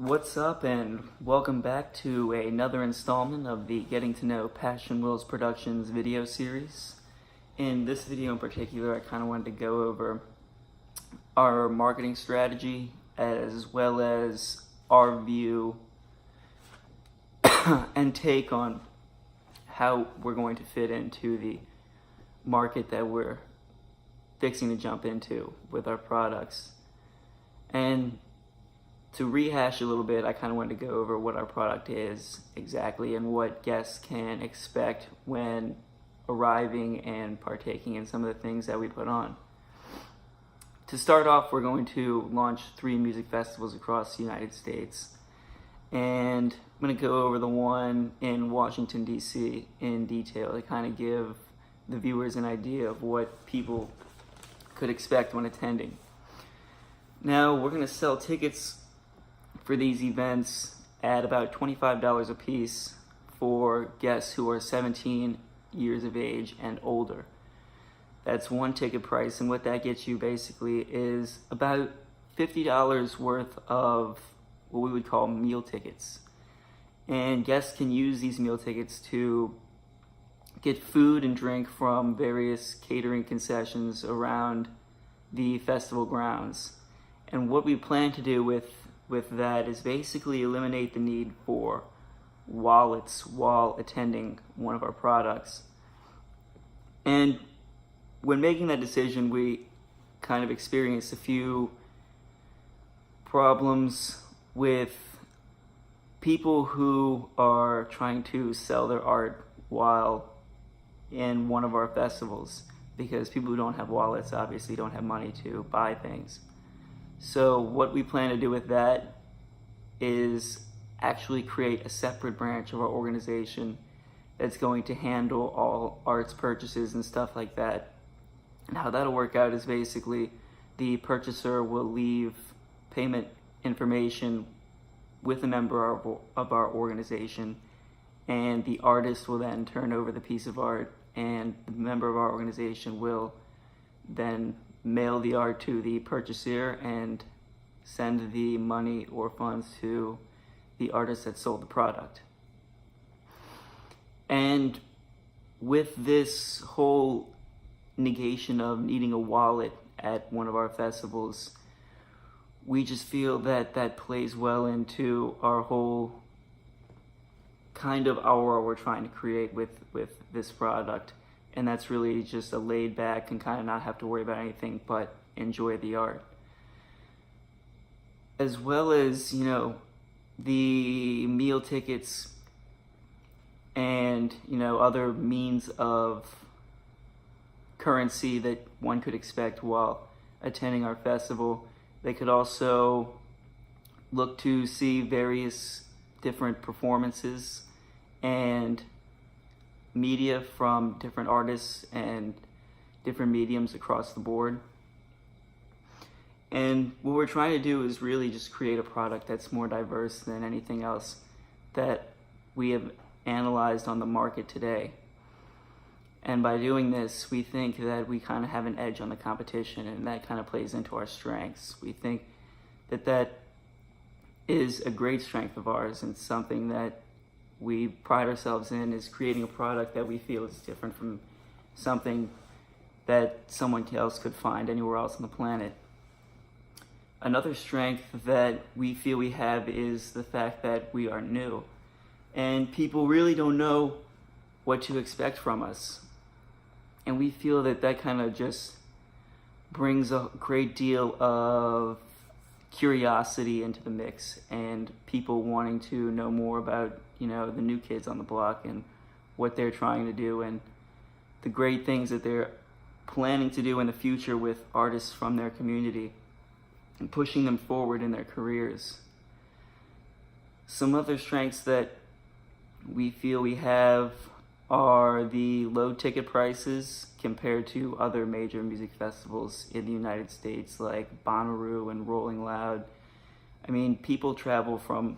What's up, and welcome back to another installment of the Getting to Know PassionWills Productions video series. In this video in particular, I kind of wanted to go over our marketing strategy as well as our view and take on how we're going to fit into the market that we're fixing to jump into with our products. And to rehash a little bit, I kind of wanted to go over what our product is exactly and what guests can expect when arriving and partaking in some of the things that we put on. To start off, we're going to launch 3 music festivals across the United States. And I'm going to go over the one in Washington, D.C. in detail to kind of give the viewers an idea of what people could expect when attending. Now, we're going to sell tickets for these events at about $25 a piece for guests who are 17 years of age and older. That's one ticket price, and what that gets you basically is about $50 worth of what we would call meal tickets. And guests can use these meal tickets to get food and drink from various catering concessions around the festival grounds. And what we plan to do with that is basically eliminate the need for wallets while attending one of our products. And when making that decision, we kind of experienced a few problems with people who are trying to sell their art while in one of our festivals, because people who don't have wallets obviously don't have money to buy things. So what we plan to do with that is actually create a separate branch of our organization that's going to handle all arts purchases and stuff like that. And how that'll work out is basically the purchaser will leave payment information with a member of our organization, and the artist will then turn over the piece of art, and the member of our organization will then mail the art to the purchaser and send the money or funds to the artist that sold the product. And with this whole negation of needing a wallet at one of our festivals, we just feel that that plays well into our whole kind of aura we're trying to create with this product. And that's really just a laid back and kind of not have to worry about anything but enjoy the art. As well as, the meal tickets and, other means of currency that one could expect while attending our festival. They could also look to see various different performances and media from different artists and different mediums across the board. And what we're trying to do is really just create a product that's more diverse than anything else that we have analyzed on the market today. And by doing this, we think that we kind of have an edge on the competition, and that kind of plays into our strengths. We think that that is a great strength of ours, and something that we pride ourselves in is creating a product that we feel is different from something that someone else could find anywhere else on the planet. Another strength that we feel we have is the fact that we are new, and people really don't know what to expect from us. And we feel that that kind of just brings a great deal of curiosity into the mix, and people wanting to know more about, the new kids on the block and what they're trying to do and the great things that they're planning to do in the future with artists from their community and pushing them forward in their careers. Some other strengths that we feel we have are the low ticket prices compared to other major music festivals in the United States like Bonnaroo and Rolling Loud. I mean, people travel from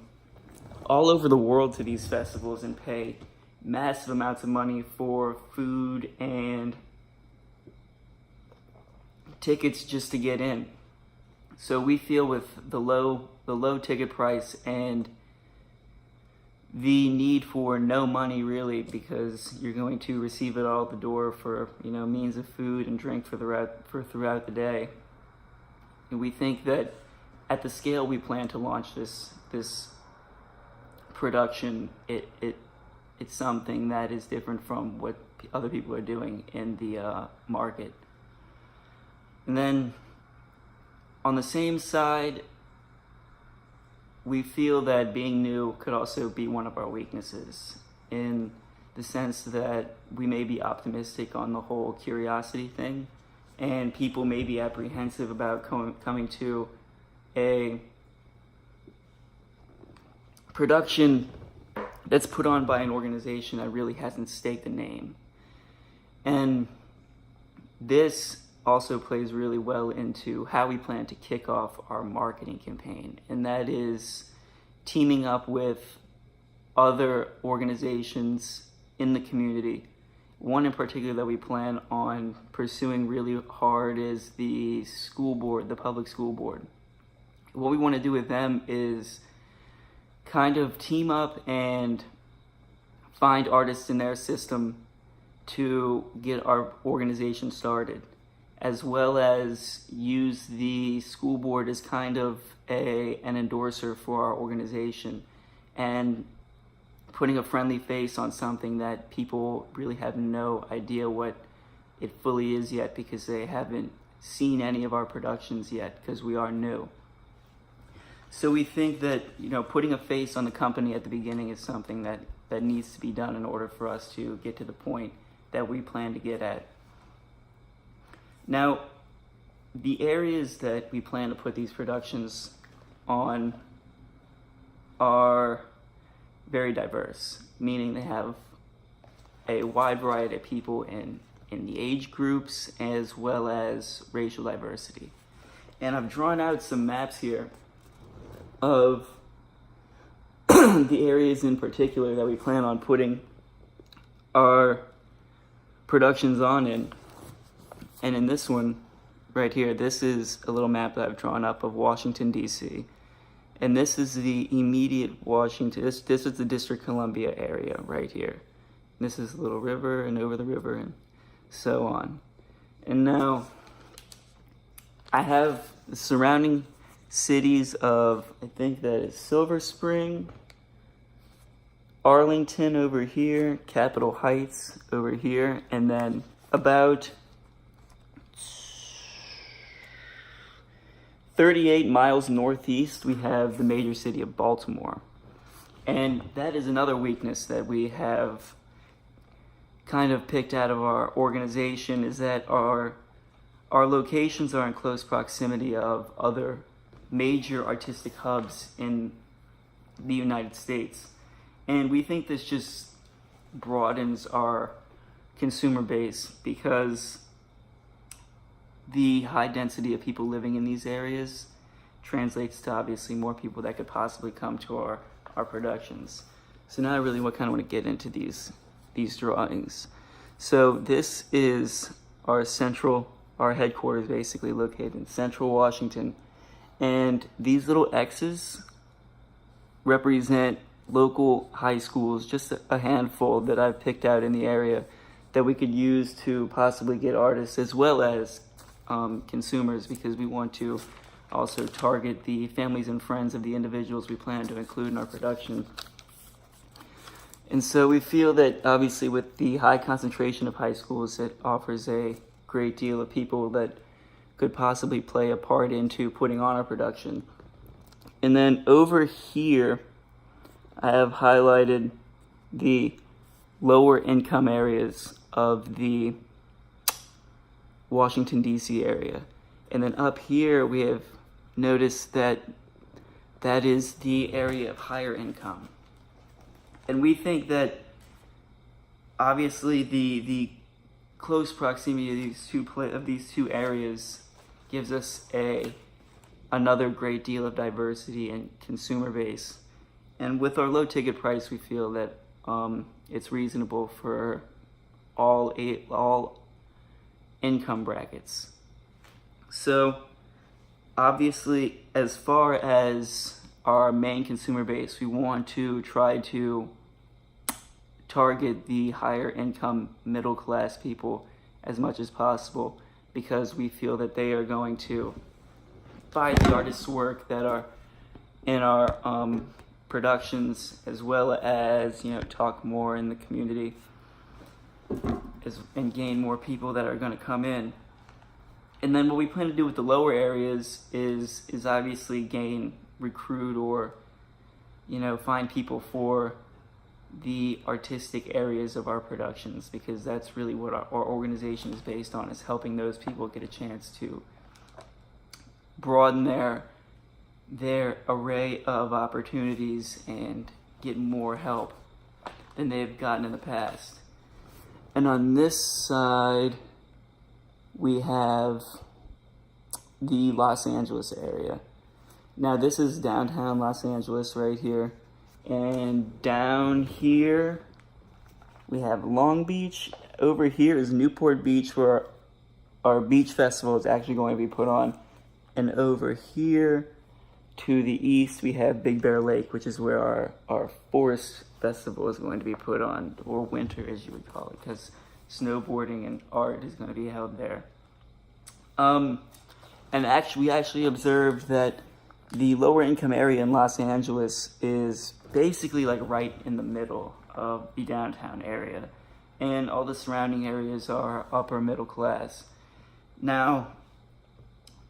all over the world to these festivals and pay massive amounts of money for food and tickets just to get in. So we feel with the low ticket price and the need for no money really, because you're going to receive it all at the door for means of food and drink for throughout the day. And we think that at the scale we plan to launch this production, it's something that is different from what other people are doing in the market. And then on the same side, we feel that being new could also be one of our weaknesses, in the sense that we may be optimistic on the whole curiosity thing, and people may be apprehensive about coming to a production that's put on by an organization that really hasn't staked a name. And this also plays really well into how we plan to kick off our marketing campaign, and that is teaming up with other organizations in the community. One in particular that we plan on pursuing really hard is the school board, the public school board. What we want to do with them is kind of team up and find artists in their system to get our organization started, as well as use the school board as kind of an endorser for our organization, and putting a friendly face on something that people really have no idea what it fully is yet, because they haven't seen any of our productions yet, because we are new. So we think that putting a face on the company at the beginning is something that needs to be done in order for us to get to the point that we plan to get at. Now, the areas that we plan to put these productions on are very diverse, meaning they have a wide variety of people in the age groups, as well as racial diversity. And I've drawn out some maps here of the areas in particular that we plan on putting our productions on in. And in this one right here, this is a little map that I've drawn up of Washington, D.C. And this is the immediate Washington, this is the District of Columbia area right here. And this is a little river, and over the river, and so on. And now I have the surrounding cities of, I think that is Silver Spring, Arlington over here, Capitol Heights over here, and then about 38 miles northeast, we have the major city of Baltimore. And that is another weakness that we have kind of picked out of our organization, is that our locations are in close proximity of other major artistic hubs in the United States. And we think this just broadens our consumer base, because the high density of people living in these areas translates to obviously more people that could possibly come to our productions. So now I really want to get into these drawings. So this is our headquarters, basically located in central Washington. And these little X's represent local high schools, just a handful that I've picked out in the area that we could use to possibly get artists as well as consumers, because we want to also target the families and friends of the individuals we plan to include in our production. And so we feel that obviously with the high concentration of high schools, it offers a great deal of people that could possibly play a part into putting on our production. And then over here, I have highlighted the lower income areas of the Washington, D.C. area. And then up here, we have noticed that is the area of higher income. And we think that obviously the close proximity of these two areas gives us another great deal of diversity and consumer base. And with our low ticket price, we feel that it's reasonable for all income brackets. So Obviously, as far as our main consumer base, we want to try to target the higher income middle class people as much as possible, because we feel that they are going to buy the artists' work that are in our productions, as well as talk more in the community and gain more people that are going to come in. And then what we plan to do with the lower areas is obviously recruit or find people for the artistic areas of our productions, because that's really what our organization is based on, is helping those people get a chance to broaden their array of opportunities and get more help than they've gotten in the past. And on this side, we have the Los Angeles area. Now this is downtown Los Angeles right here. And down here, we have Long Beach. Over here is Newport Beach, where our beach festival is actually going to be put on. And over here to the east, we have Big Bear Lake, which is where our forest festival is going to be put on, or winter as you would call it, because snowboarding and art is going to be held there. And we actually observed that the lower income area in Los Angeles is basically like right in the middle of the downtown area, and all the surrounding areas are upper middle class. Now,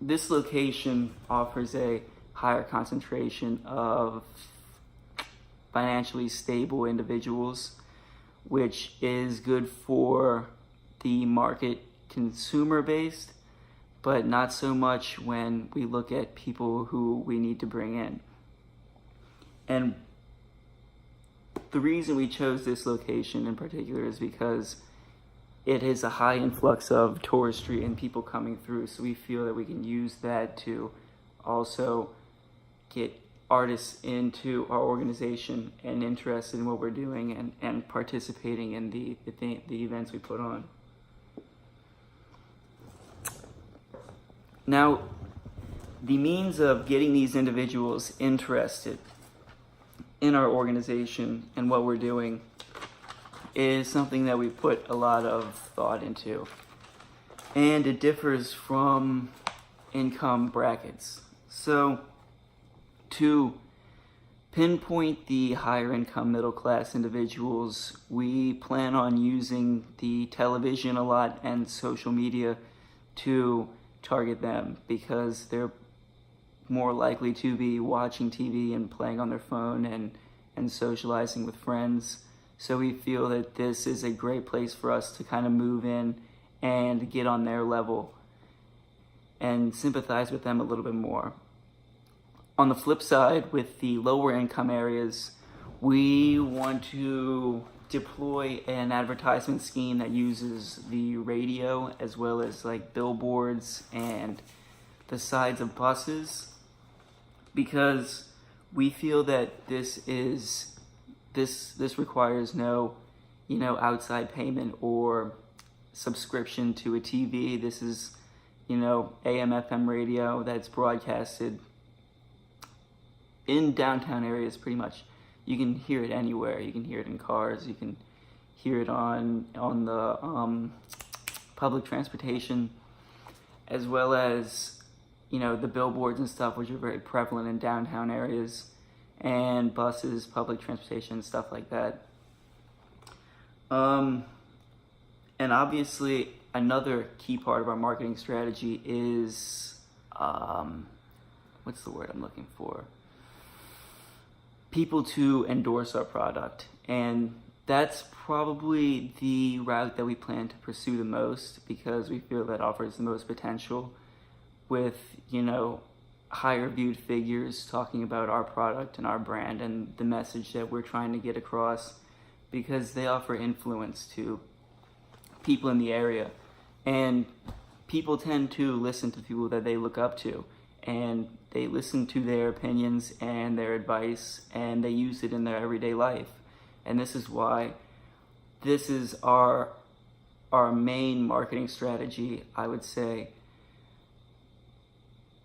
this location offers a higher concentration of financially stable individuals, which is good for the market consumer based, but not so much when we look at people who we need to bring in. And the reason we chose this location in particular is because it is a high influx of touristry and people coming through, so we feel that we can use that to also get artists into our organization and interested in what we're doing and participating in the events we put on. Now, the means of getting these individuals interested in our organization and what we're doing is something that we put a lot of thought into. And it differs from income brackets. So, to pinpoint the higher income middle class individuals, we plan on using the television a lot and social media to target them, because they're more likely to be watching TV and playing on their phone and socializing with friends. So we feel that this is a great place for us to kind of move in and get on their level and sympathize with them a little bit more. On the flip side, with the lower income areas, we want to deploy an advertisement scheme that uses the radio as well as like billboards and the sides of buses, because we feel that this requires no outside payment or subscription to a TV. This is AM FM radio that's broadcasted in downtown areas pretty much. You can hear it anywhere. You can hear it in cars. You can hear it on the public transportation, as well as the billboards and stuff, which are very prevalent in downtown areas, and buses, public transportation, stuff like that. And obviously, another key part of our marketing strategy is what's the word I'm looking for? People to endorse our product. And that's probably the route that we plan to pursue the most, because we feel that offers the most potential, with higher viewed figures talking about our product and our brand and the message that we're trying to get across, because they offer influence to people in the area, and people tend to listen to people that they look up to, and they listen to their opinions and their advice, and they use it in their everyday life. And this is why this is our main marketing strategy, I would say.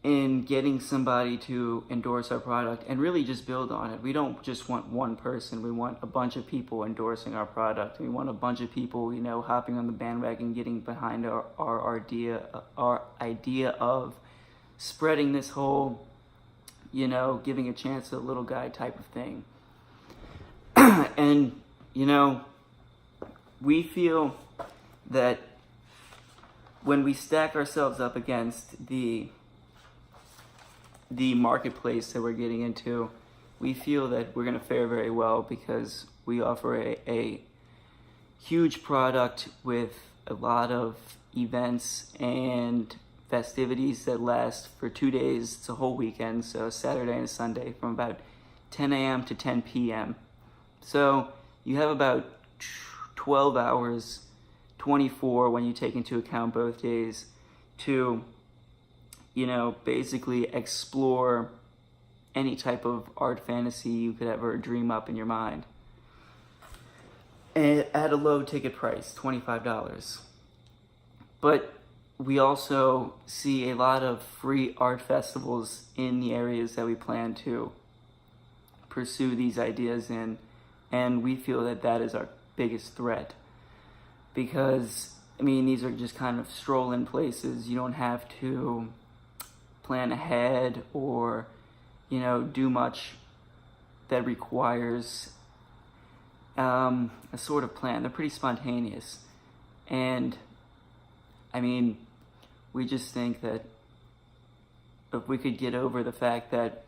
in getting somebody to endorse our product and really just build on it. We don't just want one person. We want a bunch of people endorsing our product. We want a bunch of people, you know, hopping on the bandwagon, getting behind our idea of spreading this whole, you know, giving a chance to the little guy type of thing. And, you know, we feel that when we stack ourselves up against the marketplace that we're getting into, we feel that we're going to fare very well because we offer a huge product with a lot of events and festivities that last for 2 days. It's a whole weekend, so Saturday and Sunday from about 10 a.m. to 10 p.m. So you have about 12 hours, 24 when you take into account both days, to, you know, basically explore any type of art fantasy you could ever dream up in your mind. And at a low ticket price, $25. But we also see a lot of free art festivals in the areas that we plan to pursue these ideas in, and we feel that that is our biggest threat. Because, I mean, these are just kind of stroll-in places. You don't have to plan ahead or, you know, do much that requires a sort of plan. They're pretty spontaneous. And, I mean, we just think that if we could get over the fact that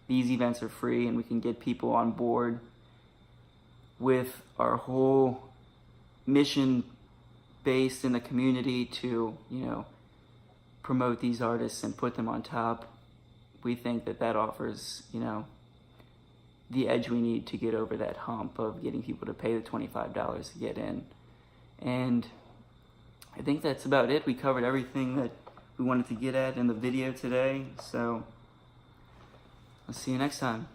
these events are free and we can get people on board with our whole mission based in the community to, you know, promote these artists and put them on top, we think that that offers, you know, the edge we need to get over that hump of getting people to pay the $25 to get in. And I think that's about it. We covered everything that we wanted to get at in the video today, so I'll see you next time.